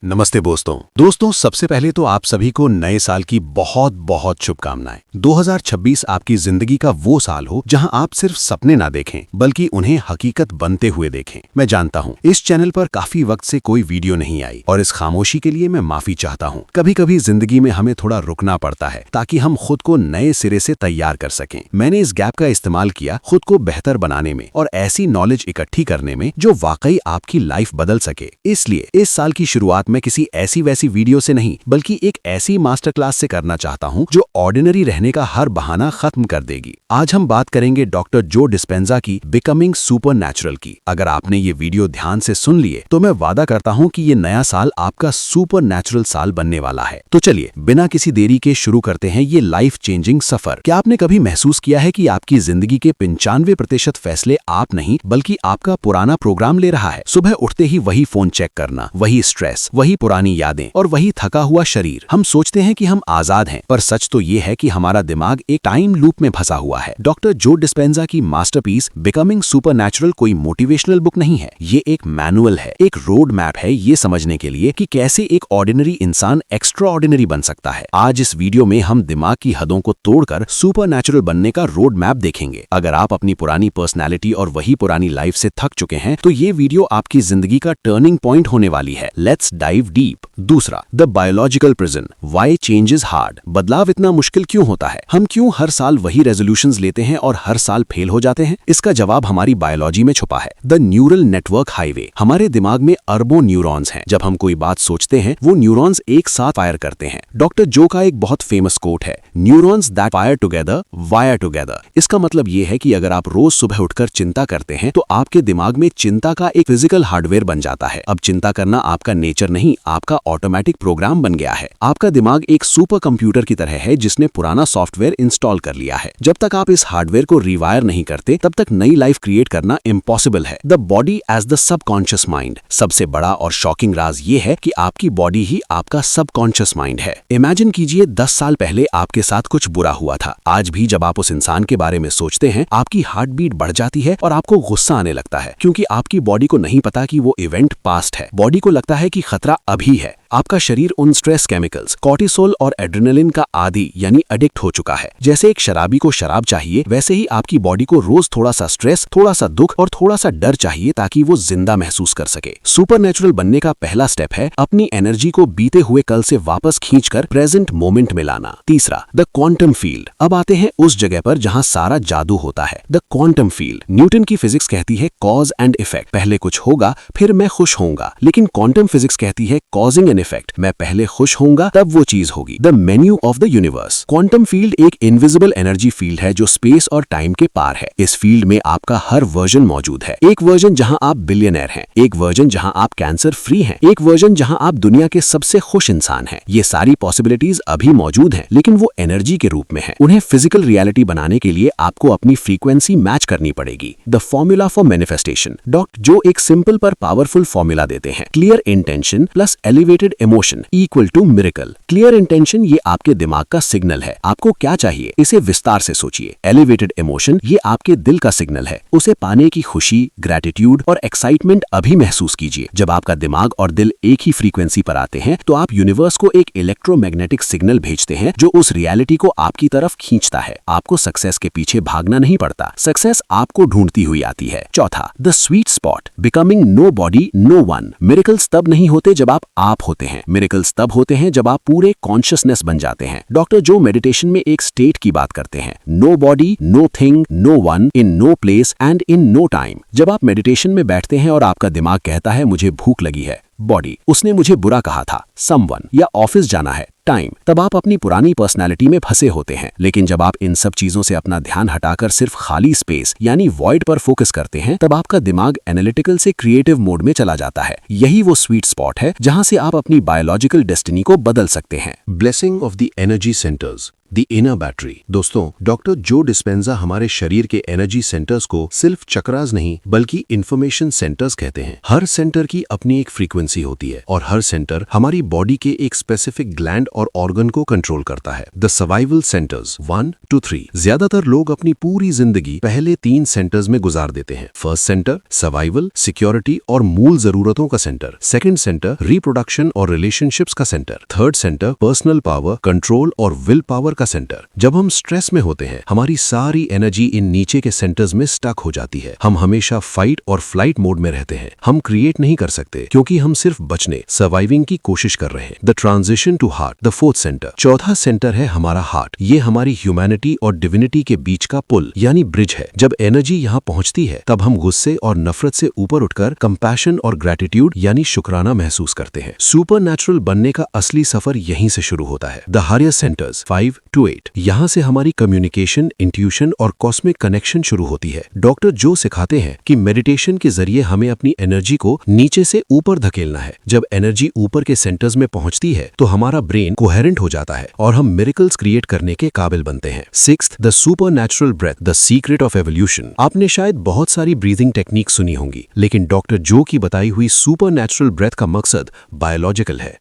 नमस्ते दोस्तों सबसे पहले तो आप सभी को नए साल की बहुत बहुत शुभकामनाएं। 2026 आपकी जिंदगी का वो साल हो जहां आप सिर्फ सपने ना देखें बल्कि उन्हें हकीकत बनते हुए देखें। मैं जानता हूं इस चैनल पर काफी वक्त से कोई वीडियो नहीं आई और इस खामोशी के लिए मैं माफी चाहता हूं। कभी कभी जिंदगी में हमें थोड़ा रुकना पड़ता है ताकि हम खुद को नए सिरे से तैयार कर सकें। मैंने इस गैप का इस्तेमाल किया खुद को बेहतर बनाने में और ऐसी नॉलेज इकट्ठी करने में जो वाकई आपकी लाइफ बदल सके। इसलिए इस साल की शुरुआत मैं किसी ऐसी वैसी वीडियो से नहीं बल्कि एक ऐसी मास्टर क्लास से करना चाहता हूं जो ऑर्डिनरी रहने का हर बहाना खत्म कर देगी। आज हम बात करेंगे डॉक्टर जो डिस्पेंजा की बिकमिंग सुपरनैचुरल की। अगर आपने ये वीडियो ध्यान से सुन लिए तो मैं वादा करता हूं कि ये नया साल आपका सुपरनैचुरल साल बनने वाला है। तो चलिए बिना किसी देरी के शुरू करते हैं ये लाइफ चेंजिंग सफर। क्या आपने कभी महसूस किया है कि आपकी जिंदगी के 95% फैसले आप नहीं बल्कि आपका पुराना प्रोग्राम ले रहा है? सुबह उठते ही वही फोन चेक करना, वही स्ट्रेस, वही पुरानी यादें और वही थका हुआ शरीर। हम सोचते हैं कि हम आजाद हैं, पर सच तो ये है कि हमारा दिमाग एक टाइम लूप में फंसा हुआ है। डॉक्टर जो डिस्पेंजा की मास्टरपीस बिकमिंग सुपरनैचुरल कोई मोटिवेशनल बुक नहीं है, ये एक मैनुअल है, एक रोड मैप है ये समझने के लिए कि कैसे एक ऑर्डिनरी इंसान एक्स्ट्रा ऑर्डिनरी बन सकता है। आज इस वीडियो में हम दिमाग की हदों को तोड़कर सुपरनैचुरल बनने का रोड मैप देखेंगे। अगर आप अपनी पुरानी पर्सनैलिटी और वही पुरानी लाइफ से थक चुके हैं तो ये वीडियो आपकी जिंदगी का टर्निंग पॉइंट होने वाली है। Let's dive deep. दूसरा, the biological prison, why change is hard. बदलाव इतना मुश्किल क्यों होता है? हम क्यों हर साल वही रेजोल्यूशंस लेते हैं और हर साल फेल हो जाते हैं? इसका जवाब हमारी बायोलॉजी में छुपा है। The neural network highway. हमारे दिमाग में अरबों न्यूरॉन्स हैं। जब हम कोई बात सोचते हैं वो न्यूरॉन्स एक साथ फायर करते हैं। डॉक्टर जो का एक बहुत फेमस कोट है, neurons that fire together wire together. इसका मतलब ये है कि अगर आप रोज सुबह उठकर चिंता करते हैं तो आपके दिमाग में चिंता का एक फिजिकल हार्डवेयर बन जाता है। अब चिंता करना आपका नेचर नहीं, आपका ऑटोमेटिक प्रोग्राम बन गया है। आपका दिमाग एक सुपर कंप्यूटर की तरह है जिसने पुराना सॉफ्टवेयर इंस्टॉल कर लिया है। जब तक आप इस हार्डवेयर को रिवायर नहीं करते तब तक नई लाइफ क्रिएट करना इम्पॉसिबल है। The body as the subconscious mind. सबसे बड़ा और शॉकिंग राज ये है कि आपकी बॉडी ही आपका सबकॉन्शियस माइंड है। इमेजिन कीजिए 10 साल पहले आपके साथ कुछ बुरा हुआ था। आज भी जब आप उस इंसान के बारे में सोचते हैं आपकी हार्ट बीट बढ़ जाती है और आपको गुस्सा आने लगता है, क्योंकि आपकी बॉडी को नहीं पता कि वो इवेंट पास्ट है। बॉडी को लगता है कि खतरा अभी है। आपका शरीर उन स्ट्रेस केमिकल्स कॉर्टिसोल और एड्रेनलिन का आदी यानी एडिक्ट हो चुका है। जैसे एक शराबी को शराब चाहिए वैसे ही आपकी बॉडी को रोज थोड़ा सा स्ट्रेस, थोड़ा सा दुख और थोड़ा सा डर चाहिए ताकि वो जिंदा महसूस कर सके। सुपरनैचुरल बनने का पहला स्टेप है अपनी एनर्जी को बीते हुए कल से वापस खींचकर प्रेजेंट मोमेंट में लाना। तीसरा, द क्वांटम फील्ड। अब आते हैं उस जगह पर जहां सारा जादू होता है, द क्वांटम फील्ड। न्यूटन की फिजिक्स कहती है कॉज एंड इफेक्ट, पहले कुछ होगा फिर मैं खुश होऊंगा, लेकिन क्वांटम फिजिक्स कहती है कॉजिंग एन इफेक्ट, मैं पहले खुश होऊंगा तब वो चीज होगी। The menu of the universe. Quantum field एक इनविजिबल एनर्जी फील्ड है जो स्पेस और टाइम के पार है। इस फील्ड में आपका हर वर्जन मौजूद है। एक वर्जन जहां आप बिलियनर हैं, एक वर्जन जहां आप कैंसर फ्री हैं, एक वर्जन जहां आप दुनिया के सबसे खुश इंसान हैं। ये सारी पॉसिबिलिटीज अभी मौजूद हैं, लेकिन वो एनर्जी के रूप में है। उन्हें फिजिकल रियलिटी बनाने के लिए आपको अपनी फ्रीक्वेंसी मैच करनी पड़ेगी। The formula for manifestation. Doctor जो एक सिंपल पर पावरफुल फॉर्मूला देते हैं, clear intention plus elevated emotion equal to miracle. Clear intention ये आपके दिमाग का सिग्नल है, आपको क्या चाहिए इसे विस्तार से सोचिए। एलिवेटेड इमोशन ये आपके दिल का सिग्नल है, उसे पाने की खुशी, ग्रैटिट्यूड और एक्साइटमेंट अभी महसूस कीजिए। जब आपका दिमाग और दिल एक ही फ्रीक्वेंसी पर आते हैं तो आप यूनिवर्स को एक इलेक्ट्रोमैग्नेटिक सिग्नल भेजते हैं जो उस रियलिटी को आपकी तरफ खींचता है। आपको सक्सेस के पीछे भागना नहीं पड़ता, सक्सेस आपको ढूंढती हुई आती है। चौथा, the sweet spot, becoming no body no one. Miracles तब नहीं होते जब आप होते हैं, मिरेकल्स तब होते हैं जब आप पूरे कॉन्शियसनेस बन जाते हैं। डॉक्टर जो मेडिटेशन में एक स्टेट की बात करते हैं, no body no thing no one in no place and in no time. जब आप मेडिटेशन में बैठते हैं और आपका दिमाग कहता है मुझे भूख लगी है, बॉडी उसने मुझे बुरा कहा था, समवन, या ऑफिस जाना है, टाइम, तब आप अपनी पुरानी पर्सनालिटी में फंसे होते हैं। लेकिन जब आप इन सब चीजों से अपना ध्यान हटाकर सिर्फ खाली स्पेस यानी वॉइड पर फोकस करते हैं तब आपका दिमाग एनालिटिकल से क्रिएटिव मोड में चला जाता है। यही वो स्वीट स्पॉट है जहां से आप अपनी बायोलॉजिकल डेस्टिनी को बदल सकते हैं। Blessing of the energy centres. The inner battery. दोस्तों, डॉक्टर जो डिस्पेंजा हमारे शरीर के एनर्जी सेंटर्स को सिर्फ चक्रास नहीं बल्कि इंफॉर्मेशन सेंटर्स कहते हैं। हर सेंटर की अपनी एक फ्रीक्वेंसी होती है और हर सेंटर हमारी बॉडी के एक स्पेसिफिक ग्लैंड और ऑर्गन को कंट्रोल करता है। The survival centres 1 to 3। ज्यादातर लोग अपनी पूरी जिंदगी पहले 3 सेंटर्स में गुजार देते हैं। फर्स्ट सेंटर सर्वाइवल, सिक्योरिटी और मूल जरूरतों का सेंटर। सेकंड सेंटर रिप्रोडक्शन और रिलेशनशिप्स का centre. Third centre personal power, control और विल पावर का सेंटर। जब हम स्ट्रेस में होते हैं, हमारी सारी एनर्जी इन नीचे के सेंटर्स में स्टक हो जाती है। हम हमेशा फाइट और फ्लाइट मोड में रहते हैं। हम क्रिएट नहीं कर सकते क्योंकि हम सिर्फ बचने, सर्वाइविंग की कोशिश कर रहे हैं। The transition to heart, the fourth centre. चौथा सेंटर है हमारा हार्ट। ये हमारी ह्यूमैनिटी और डिविनिटी के बीच का पुल यानी ब्रिज है। जब एनर्जी यहाँ पहुंचती है तब हम गुस्से और नफरत से ऊपर उठकर कंपैशन और ग्रेटिट्यूड यानी शुक्राना महसूस करते हैं। सुपर नेचुरल बनने का असली सफर यहीं से शुरू होता है। The higher centres 5 to 8। यहाँ से हमारी कम्युनिकेशन, इंट्यूशन और कॉस्मिक कनेक्शन शुरू होती है। डॉक्टर जो सिखाते हैं कि मेडिटेशन के जरिए हमें अपनी एनर्जी को नीचे से ऊपर धकेलना है। जब एनर्जी ऊपर के सेंटर्स में पहुंचती है तो हमारा ब्रेन कोहेरेंट हो जाता है और हम मिरेकल्स क्रिएट करने के काबिल बनते हैं। Sixth, the supernatural breath, the secret of evolution. आपने शायद बहुत सारी ब्रीदिंग टेक्निक सुनी होंगी, लेकिन डॉक्टर जो की बताई हुई सुपर नेचुरल ब्रेथ का मकसद बायोलॉजिकल है।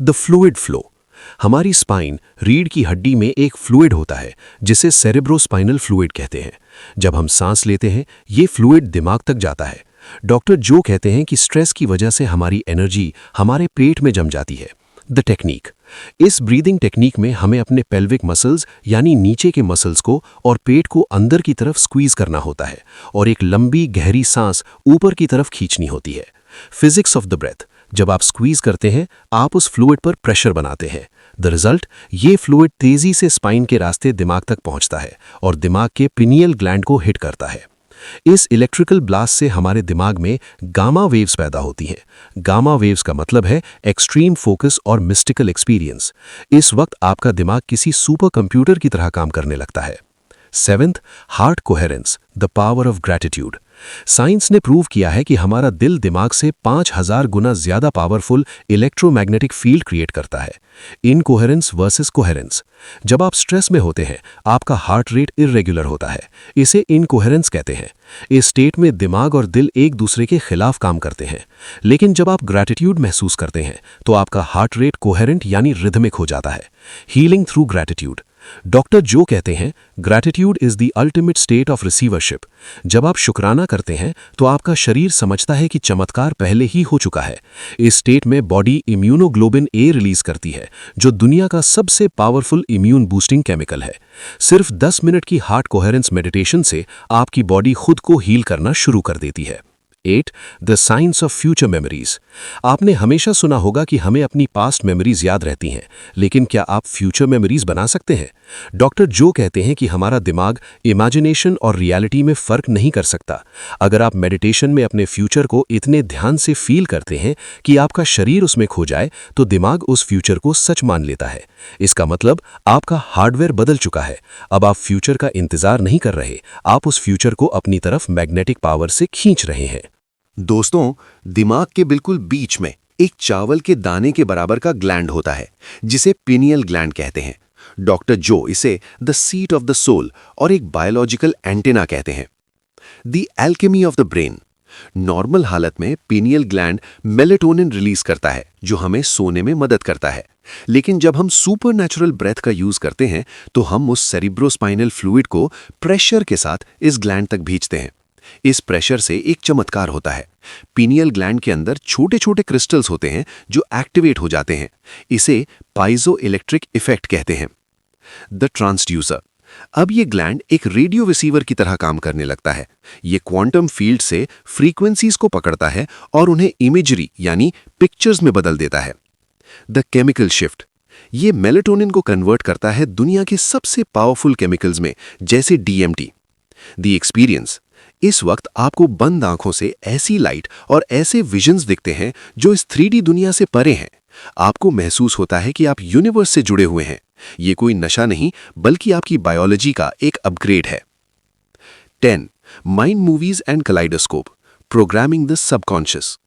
The fluid flow. हमारी स्पाइन, रीढ़ की हड्डी में एक फ्लूइड होता है जिसे सेरेब्रोस्पाइनल फ्लूइड कहते हैं। जब हम सांस लेते हैं, ये फ्लूइड दिमाग तक जाता है। डॉक्टर जो कहते हैं कि स्ट्रेस की वजह से हमारी एनर्जी हमारे पेट में जम जाती है। The technique. इस ब्रीदिंग टेक्निक में हमें अपने पेल्विक मसल्स यानी नीचे के मसल्स को और पेट को अंदर की तरफ स्क्वीज करना होता है और एक लंबी गहरी सांस ऊपर की तरफ खींचनी होती है। Physics of the breath. जब आप स्क्वीज करते हैं, आप उस फ्लूइड पर प्रेशर बनाते हैं। द रिजल्ट, ये फ्लूइड तेजी से स्पाइन के रास्ते दिमाग तक पहुंचता है और दिमाग के पिनियल ग्लैंड को हिट करता है। इस इलेक्ट्रिकल ब्लास्ट से हमारे दिमाग में गामा वेव्स पैदा होती हैं। गामा वेव्स का मतलब है एक्सट्रीम फोकस और मिस्टिकल एक्सपीरियंस। इस वक्त आपका दिमाग किसी सुपर कंप्यूटर की तरह काम करने लगता है। Seventh, heart coherence, the power of gratitude. Science ने प्रूव किया है कि हमारा दिल दिमाग से 5000 गुना ज्यादा पावरफुल इलेक्ट्रोमैग्नेटिक फील्ड क्रिएट करता है। Incoherence versus coherence. जब आप स्ट्रेस में होते हैं, आपका हार्ट रेट इर्रेगुलर होता है। इसे इनकोहेरेंस कहते हैं। इस स्टेट में दिमाग और दिल एक दूसरे के खिलाफ काम करते हैं। लेकिन जब आप ग्रैटिट्यूड महसूस करते हैं तो आपका हार्ट रेट कोहेरेंट यानी रिदमिक हो जाता है। Healing through gratitude. डॉक्टर जो कहते हैं gratitude is the ultimate state of receivership. जब आप शुक्राना करते हैं तो आपका शरीर समझता है कि चमत्कार पहले ही हो चुका है। इस स्टेट में बॉडी इम्यूनोग्लोबिन ए रिलीज करती है जो दुनिया का सबसे पावरफुल इम्यून बूस्टिंग केमिकल है। सिर्फ 10 मिनट की हार्ट कोहेरेंस मेडिटेशन से आपकी बॉडी खुद को हील करना शुरू कर देती है। 8. The science of future memories. आपने हमेशा सुना होगा कि हमें अपनी पास्ट मेमोरीज याद रहती हैं, लेकिन क्या आप फ्यूचर मेमोरीज बना सकते हैं? डॉक्टर जो कहते हैं कि हमारा दिमाग इमेजिनेशन और रियलिटी में फर्क नहीं कर सकता। अगर आप मेडिटेशन में अपने फ्यूचर को इतने ध्यान से फील करते हैं कि आपका शरीर उसमें खो जाए, तो दिमाग उस फ्यूचर को सच मान लेता है। इसका मतलब आपका हार्डवेयर बदल चुका है। अब आप फ्यूचर का इंतजार नहीं कर रहे, आप उस फ्यूचर को अपनी तरफ मैग्नेटिक पावर से खींच रहे हैं। दोस्तों, दिमाग के बिल्कुल बीच में एक चावल के दाने के बराबर का ग्लैंड होता है जिसे पिनियल ग्लैंड कहते हैं। डॉक्टर जो इसे the seat of the soul और एक बायोलॉजिकल एंटेना कहते हैं। The alchemy of the brain. Normal हालत में पिनियल ग्लैंड मेलेटोनिन रिलीज करता है जो हमें सोने में मदद करता है। लेकिन जब हम सुपर नेचुरल ब्रेथ का यूज करते हैं तो हम उस सेरिब्रोस्पाइनल फ्लूइड को प्रेशर के साथ इस ग्लैंड तक भेजते हैं। इस प्रेशर से एक चमत्कार होता है। पिनियल ग्लैंड के अंदर छोटे छोटे क्रिस्टल्स होते हैं जो एक्टिवेट हो जाते हैं। इसे पाइजो इलेक्ट्रिक इफेक्ट कहते हैं। The transducer. अब ये ग्लैंड एक रेडियो रिसीवर की तरह काम करने लगता है। ये क्वांटम फील्ड से फ्रीक्वेंसीज को पकड़ता है और उन्हें इमेजरी यानी पिक्चर्स में बदल देता है। The chemical shift. ये मेलेटोनिन को कन्वर्ट करता है दुनिया के सबसे पावरफुल केमिकल्स में, जैसे DMT। The experience. इस वक्त आपको बंद आंखों से ऐसी लाइट और ऐसे विजन्स दिखते हैं जो इस 3D दुनिया से परे हैं। आपको महसूस होता है कि आप यूनिवर्स से जुड़े हुए हैं। ये कोई नशा नहीं बल्कि आपकी बायोलॉजी का एक अपग्रेड है। 10. Mind movies and kaleidoscope, programming the subconscious.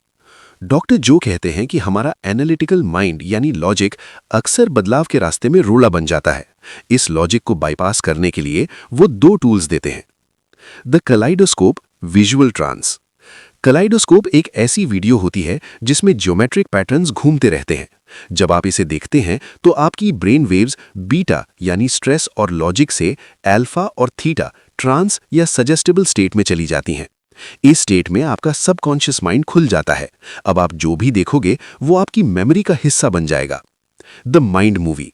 Doctor जो कहते हैं कि हमारा एनालिटिकल माइंड यानी लॉजिक अक्सर बदलाव के रास्ते में रोड़ा बन जाता है। इस लॉजिक को बाईपास करने के लिए वो 2 टूल्स देते हैं। The kaleidoscope visual trance. Kaleidoscope एक ऐसी वीडियो होती है जिसमें ज्योमेट्रिक पैटर्न्स घूमते रहते हैं। जब आप इसे देखते हैं तो आपकी ब्रेन वेव्स बीटा यानी स्ट्रेस और लॉजिक से अल्फा और थीटा ट्रांस या सजेस्टेबल स्टेट में चली जाती हैं। इस स्टेट में आपका सबकॉन्शियस माइंड खुल जाता है। अब आप जो भी देखोगे वो आपकी मेमोरी का हिस्सा बन जाएगा। The mind movie.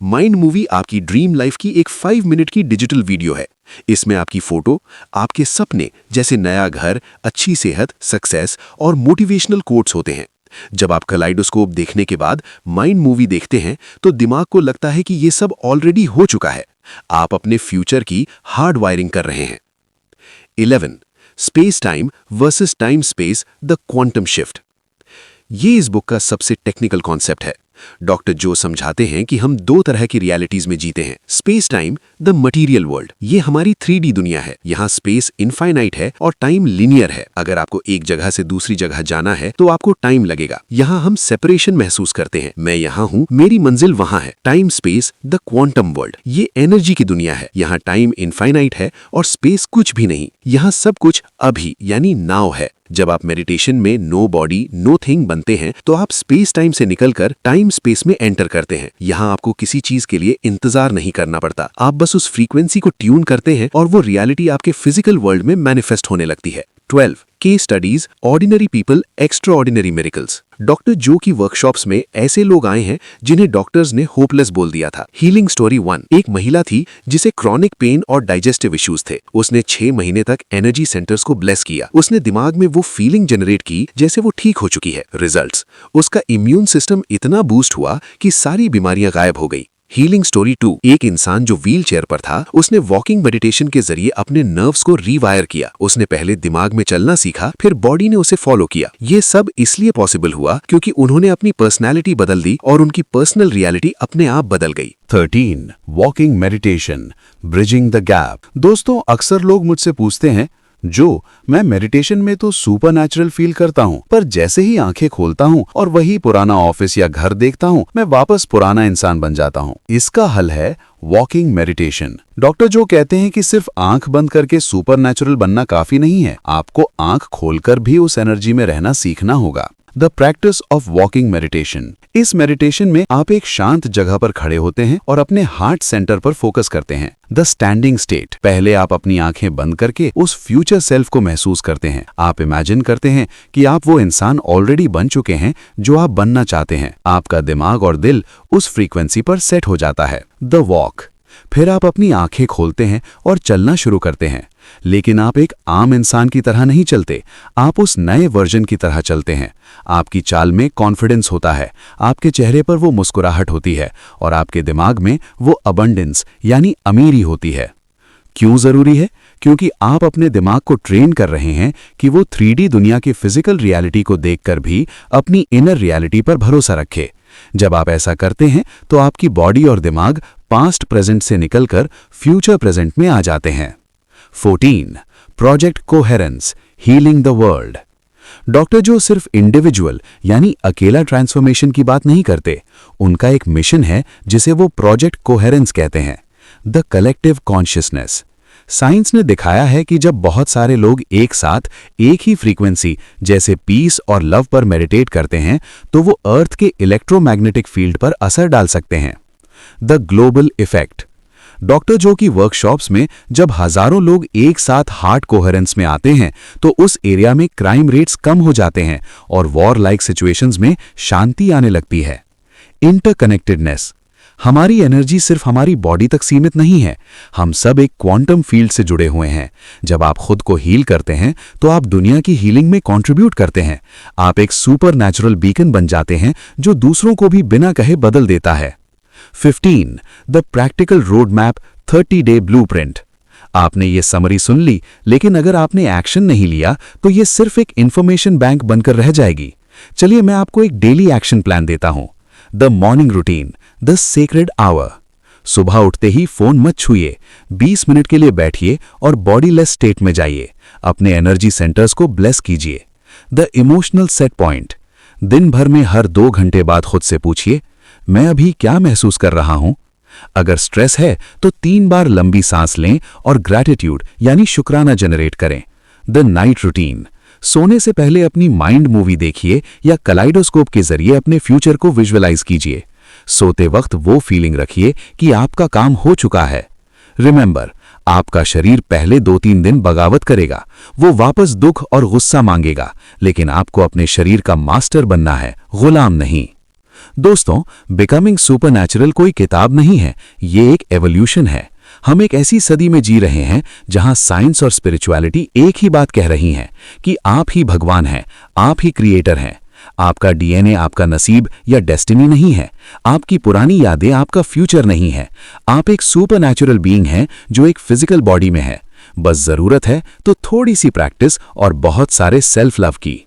Mind movie आपकी ड्रीम लाइफ की एक 5 मिनट की डिजिटल वीडियो है। इसमें आपकी फोटो, आपके सपने जैसे नया घर, अच्छी सेहत, सक्सेस और मोटिवेशनल कोट्स होते हैं। जब आप कलाइडोस्कोप देखने के बाद माइंड मूवी देखते हैं तो दिमाग को लगता है कि ये सब ऑलरेडी हो चुका है। आप अपने फ्यूचर की हार्ड वायरिंग कर रहे हैं। 11. Space time versus time space the quantum shift. ये इस बुक का सबसे टेक्निकल कॉन्सेप्ट है। डॉक्टर जो समझाते हैं कि हम 2 तरह की रियलिटीज में जीते हैं। Space time the material world, ये हमारी 3D दुनिया है। यहाँ स्पेस इनफाइनाइट है और टाइम लिनियर है। अगर आपको एक जगह से दूसरी जगह जाना है तो आपको टाइम लगेगा। यहाँ हम सेपरेशन महसूस करते हैं, मैं यहाँ हूँ, मेरी मंजिल वहाँ है। Time space the quantum world, ये एनर्जी की दुनिया है। यहाँ टाइम इनफाइनाइट है और स्पेस कुछ भी नहीं। यहाँ सब कुछ अभी यानी नाउ है। जब आप मेडिटेशन में नो बॉडी नो थिंग बनते हैं तो आप स्पेस टाइम से निकलकर टाइम स्पेस में एंटर करते हैं। यहाँ आपको किसी चीज के लिए इंतजार नहीं करना पड़ता। आप बस उस फ्रीक्वेंसी को ट्यून करते हैं और वो रियलिटी आपके फिजिकल वर्ल्ड में मैनिफेस्ट होने लगती है। 12. Case studies ordinary people extra ordinary miracles. Doctor जो की वर्कशॉप्स में ऐसे लोग आए हैं जिन्हें डॉक्टर्स ने होपलेस बोल दिया था। Healing story 1। एक महिला थी जिसे क्रॉनिक पेन और डाइजेस्टिव इश्यूज थे। उसने 6 महीने तक एनर्जी सेंटर्स को ब्लेस किया। उसने दिमाग में वो फीलिंग जनरेट की जैसे वो ठीक हो चुकी है। रिजल्ट्स, उसका इम्यून सिस्टम इतना बूस्ट हुआ कि सारी बीमारियां गायब हो गई। Healing story 2। एक इंसान जो व्हील चेयर पर था, उसने वॉकिंग मेडिटेशन के जरिए अपने नर्व्स को रीवायर किया। उसने पहले दिमाग में चलना सीखा, फिर बॉडी ने उसे फॉलो किया। ये सब इसलिए पॉसिबल हुआ क्योंकि उन्होंने अपनी पर्सनैलिटी बदल दी और उनकी पर्सनल रियलिटी अपने आप बदल गई। 13. Walking meditation bridging the gap. दोस्तों, अक्सर लोग मुझसे पूछते हैं, जो मैं मेडिटेशन में तो सुपर नेचुरल फील करता हूँ, पर जैसे ही आंखें खोलता हूँ और वही पुराना ऑफिस या घर देखता हूँ, मैं वापस पुराना इंसान बन जाता हूँ। इसका हल है वॉकिंग मेडिटेशन। डॉक्टर जो कहते हैं कि सिर्फ आंख बंद करके सुपर नेचुरल बनना काफी नहीं है, आपको आंख खोलकर भी उस एनर्जी में रहना सीखना होगा। The practice of walking meditation. इस मेडिटेशन में आप एक शांत जगह पर खड़े होते हैं और अपने हार्ट सेंटर पर फोकस करते हैं। The standing state. पहले आप अपनी आंखें बंद करके उस फ्यूचर सेल्फ को महसूस करते हैं। आप इमेजिन करते हैं कि आप वो इंसान ऑलरेडी बन चुके हैं जो आप बनना चाहते हैं। आपका दिमाग और दिल उस फ्रीक्वेंसी पर सेट हो जाता है। The walk. फिर आप अपनी आंखें खोलते हैं और चलना शुरू करते हैं, लेकिन आप एक आम इंसान की तरह नहीं चलते, आप उस नए वर्जन की तरह चलते हैं। आपकी चाल में कॉन्फिडेंस होता है, आपके चेहरे पर वो मुस्कुराहट होती है और आपके दिमाग में वो अबंडेंस यानी अमीरी होती है। क्यों जरूरी है? क्योंकि आप अपने दिमाग को ट्रेन कर रहे हैं कि वो 3D दुनिया की फिजिकल रियलिटी को देखकर भी अपनी इनर रियलिटी पर भरोसा रखे। जब आप ऐसा करते हैं तो आपकी बॉडी और दिमाग पास्ट प्रेजेंट से निकलकर फ्यूचर प्रेजेंट में आ जाते हैं। 14. Project coherence healing the world. Doctor जो सिर्फ इंडिविजुअल यानी अकेला ट्रांसफॉर्मेशन की बात नहीं करते, उनका एक मिशन है जिसे वो प्रोजेक्ट कोहेरेंस कहते हैं। The collective consciousness. साइंस ने दिखाया है कि जब बहुत सारे लोग एक साथ एक ही फ्रीक्वेंसी जैसे पीस और लव पर मेडिटेट करते हैं तो वो अर्थ के इलेक्ट्रोमैग्नेटिक फील्ड पर असर डाल सकते हैं। The global effect. डॉक्टर जो की वर्कशॉप्स में जब हजारों लोग एक साथ हार्ट कोहेरेंस में आते हैं तो उस एरिया में क्राइम रेट्स कम हो जाते हैं और वॉर लाइक सिचुएशंस में शांति आने लगती है। इंटरकनेक्टेडनेस। हमारी एनर्जी सिर्फ हमारी बॉडी तक सीमित नहीं है, हम सब एक क्वांटम फील्ड से जुड़े हुए हैं। जब आप खुद को हील करते हैं तो आप दुनिया की हीलिंग में कंट्रीब्यूट करते हैं। आप एक सुपर नेचुरल बीकन बन जाते हैं जो दूसरों को भी बिना कहे बदल देता है। 15. The practical road map 30-day blueprint. आपने ये समरी सुन ली, लेकिन अगर आपने एक्शन नहीं लिया तो ये सिर्फ एक इंफॉर्मेशन बैंक बनकर रह जाएगी। चलिए मैं आपको एक डेली एक्शन प्लान देता हूं। The morning routine the sacred hour. सुबह उठते ही फोन मत छूइए, 20 मिनट के लिए बैठिए और बॉडीलेस स्टेट में जाइए। अपने एनर्जी सेंटर्स को ब्लेस कीजिए। The emotional set point. दिन भर में हर 2 घंटे बाद खुद से पूछिए, मैं अभी क्या महसूस कर रहा हूं? अगर स्ट्रेस है तो 3 बार लंबी सांस लें और ग्रैटिट्यूड यानी शुक्राना जनरेट करें। द नाइट रूटीन, सोने से पहले अपनी माइंड मूवी देखिए या कलाइडोस्कोप के जरिए अपने फ्यूचर को विजुअलाइज कीजिए। सोते वक्त वो फीलिंग रखिए कि आपका काम हो चुका है। रिमेंबर, आपका शरीर पहले 2-3 दिन बगावत करेगा, वो वापस दुख और गुस्सा मांगेगा, लेकिन आपको अपने शरीर का मास्टर बनना है, गुलाम नहीं। दोस्तों, बिकमिंग सुपरनैचुरल कोई किताब नहीं है, ये एक एवोल्यूशन है। हम एक ऐसी सदी में जी रहे हैं जहां साइंस और स्पिरिचुअलिटी एक ही बात कह रही हैं कि आप ही भगवान हैं, आप ही क्रिएटर हैं। आपका डीएनए आपका नसीब या डेस्टिनी नहीं है, आपकी पुरानी यादें आपका फ्यूचर नहीं है। आप एक सुपरनैचुरल बीइंग हैं जो एक फिजिकल बॉडी में है। बस जरूरत है तो थोड़ी सी प्रैक्टिस और बहुत सारे सेल्फ लव की।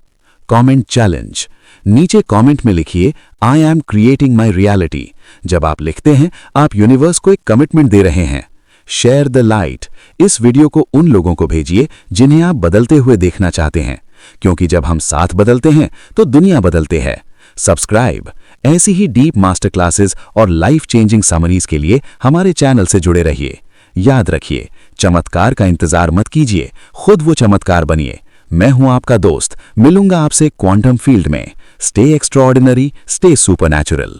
कमेंट चैलेंज, नीचे कमेंट में लिखिए, I am creating my reality. जब आप लिखते हैं, आप यूनिवर्स को एक कमिटमेंट दे रहे हैं। शेयर द लाइट, इस वीडियो को उन लोगों को भेजिए जिन्हें आप बदलते हुए देखना चाहते हैं, क्योंकि जब हम साथ बदलते हैं तो दुनिया बदलते हैं। सब्सक्राइब, ऐसी ही डीप मास्टर क्लासेस और लाइफ चेंजिंग समरीज के लिए हमारे चैनल से जुड़े रहिए। याद रखिए, चमत्कार का इंतजार मत कीजिए, खुद वो चमत्कार बनिए। मैं हूं आपका दोस्त, मिलूंगा आपसे क्वांटम फील्ड में। Stay extraordinary, stay supernatural.